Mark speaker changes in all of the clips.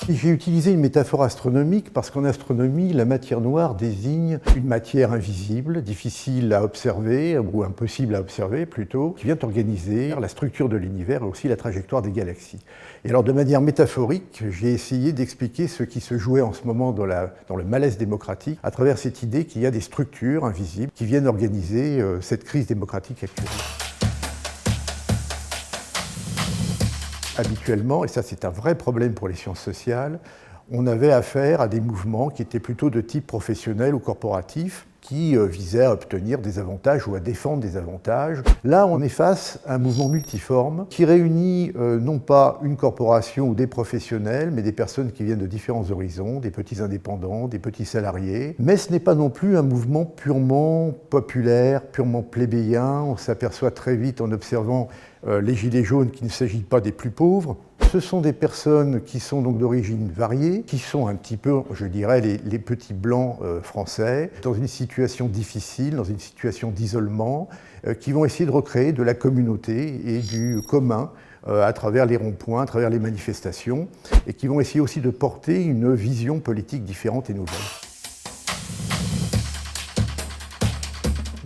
Speaker 1: J'ai utilisé une métaphore astronomique parce qu'en astronomie, la matière noire désigne une matière invisible, difficile à observer, ou impossible à observer plutôt, qui vient organiser la structure de l'univers et aussi la trajectoire des galaxies. Et alors de manière métaphorique, j'ai essayé d'expliquer ce qui se jouait en ce moment dans le malaise démocratique à travers cette idée qu'il y a des structures invisibles qui viennent organiser cette crise démocratique actuelle. Habituellement, et ça c'est un vrai problème pour les sciences sociales, on avait affaire à des mouvements qui étaient plutôt de type professionnel ou corporatif, qui visaient à obtenir des avantages ou à défendre des avantages. Là, on est face à un mouvement multiforme qui réunit non pas une corporation ou des professionnels, mais des personnes qui viennent de différents horizons, des petits indépendants, des petits salariés. Mais ce n'est pas non plus un mouvement purement populaire, purement plébéien. On s'aperçoit très vite en observant les Gilets jaunes qu'il ne s'agit pas des plus pauvres. Ce sont des personnes qui sont donc d'origine variée, qui sont un petit peu, je dirais, les petits blancs français, dans une situation difficile, dans une situation d'isolement, qui vont essayer de recréer de la communauté et du commun à travers les ronds-points, à travers les manifestations, et qui vont essayer aussi de porter une vision politique différente et nouvelle.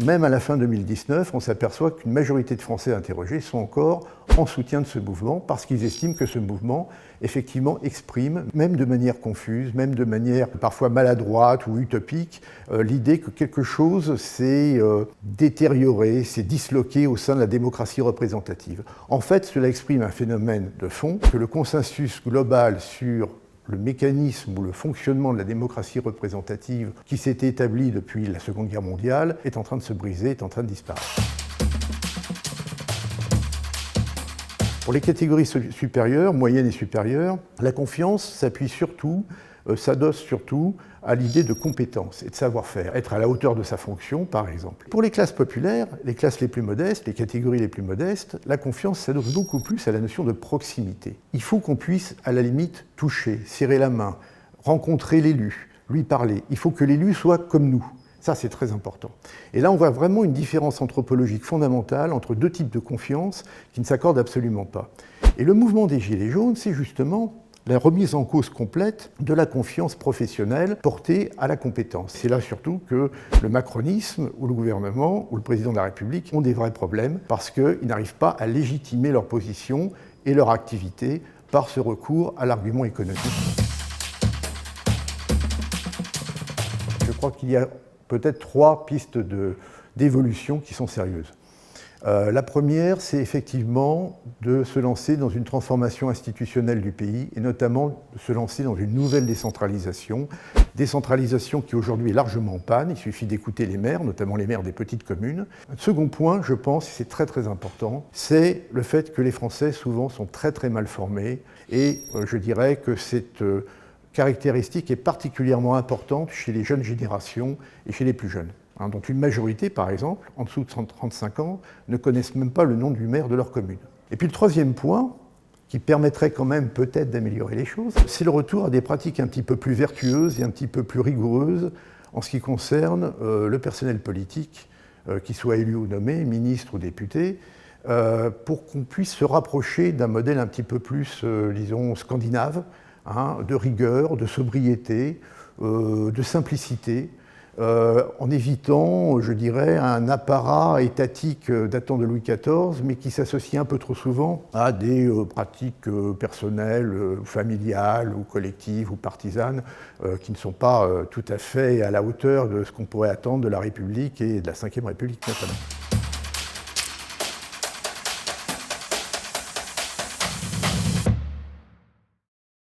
Speaker 1: Même à la fin 2019, on s'aperçoit qu'une majorité de Français interrogés sont encore en soutien de ce mouvement parce qu'ils estiment que ce mouvement, effectivement, exprime, même de manière confuse, même de manière parfois maladroite ou utopique, l'idée que quelque chose s'est détérioré, s'est disloqué au sein de la démocratie représentative. En fait, cela exprime un phénomène de fond, que le consensus global sur le mécanisme ou le fonctionnement de la démocratie représentative qui s'était établi depuis la Seconde Guerre mondiale est en train de se briser, est en train de disparaître. Pour les catégories supérieures, moyennes et supérieures, la confiance s'appuie surtout, s'adosse surtout à l'idée de compétence et de savoir-faire, être à la hauteur de sa fonction, par exemple. Pour les classes populaires, les classes les plus modestes, les catégories les plus modestes, la confiance s'adosse beaucoup plus à la notion de proximité. Il faut qu'on puisse, à la limite, toucher, serrer la main, rencontrer l'élu, lui parler. Il faut que l'élu soit comme nous. Ça, c'est très important. Et là, on voit vraiment une différence anthropologique fondamentale entre deux types de confiance qui ne s'accordent absolument pas. Et le mouvement des Gilets jaunes, c'est justement la remise en cause complète de la confiance professionnelle portée à la compétence. C'est là surtout que le macronisme ou le gouvernement ou le président de la République ont des vrais problèmes parce qu'ils n'arrivent pas à légitimer leur position et leur activité par ce recours à l'argument économique. Je crois qu'il y a peut-être trois pistes d'évolution qui sont sérieuses. La première, c'est effectivement de se lancer dans une transformation institutionnelle du pays et notamment de se lancer dans une nouvelle décentralisation qui aujourd'hui est largement en panne. Il suffit d'écouter les maires, notamment les maires des petites communes. Un second point, je pense, et c'est très très important, c'est le fait que les Français souvent sont très très mal formés et je dirais que cette caractéristique est particulièrement importante chez les jeunes générations et chez les plus jeunes, dont une majorité, par exemple, en dessous de 135 ans, ne connaissent même pas le nom du maire de leur commune. Et puis le troisième point, qui permettrait quand même peut-être d'améliorer les choses, c'est le retour à des pratiques un petit peu plus vertueuses et un petit peu plus rigoureuses en ce qui concerne le personnel politique, qu'il soit élu ou nommé, ministre ou député, pour qu'on puisse se rapprocher d'un modèle un petit peu plus, disons, scandinave, de rigueur, de sobriété, de simplicité, en évitant, je dirais, un apparat étatique datant de Louis XIV, mais qui s'associe un peu trop souvent à des pratiques personnelles, familiales, ou collectives, ou partisanes, qui ne sont pas tout à fait à la hauteur de ce qu'on pourrait attendre de la République et de la Ve République notamment.